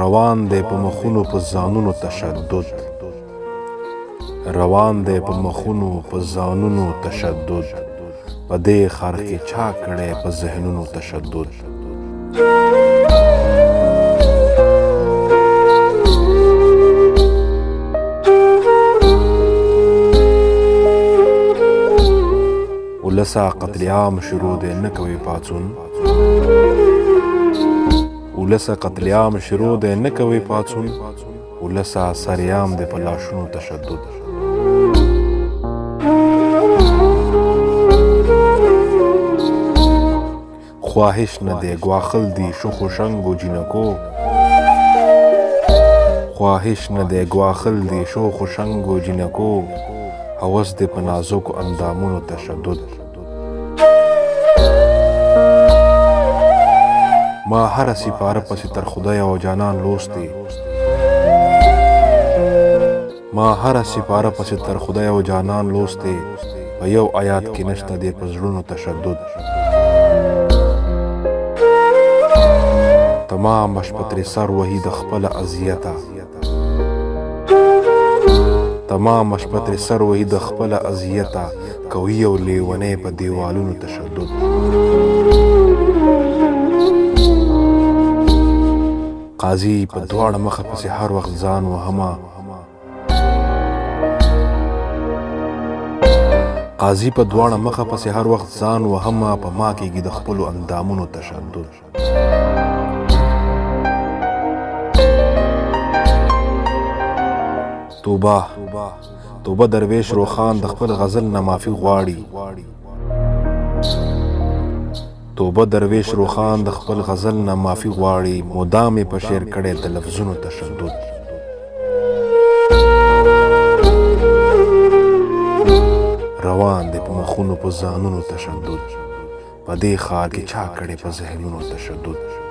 روان دی په مخونو په ځانونو تشدد، روان دی په مخونو په ځانونو تشدد، په دې ښار کې چا کړی په ذهنونو تشدد. ولسا قتل عام شروع دی نه کوي پاڅون، ولسا قتل عام شروع دی نه کوي پاڅون، ولسا سریام دی په لاشونو تشدد. خواهش نه دی ګواښل دي شخو شنګو جینکو، خواهش نه دی ګواښل دي شخو شنګو جینکو، هوس دی په نازکو اندامونو تشدد. ما هره سپاره پسې تر خدای او جانان لوستی، ما هره سپاره پسې تر خدای او جانان لوستی، په یو آیات کې نشته دی په زړونو تشدد. تمام شپه ترې سر وهي د خپله اذیته، تمام شپه ترې سر وهي د خپله اذیته، کوي یو لیونی په دیوالونو تشدد. قاضي په دواړه مخه پسې هر وخت ځان وهمه، قاضي په دواړه مخه پسې هر وخت ځان وهمه، په ما کېږي د خپلو اندامونو تشدد. توبه توبه درویش روخان د خپل غزل نه معافي غواړي، توبه درویش روخان د خپل غزل نه معافي غواړي، مدام یې په شعر کړی د لفظونو تشدد. روان دی په مخونو په ځانونو تشدد، په دې ښار کې چا کړی په ذهنونو تشدد.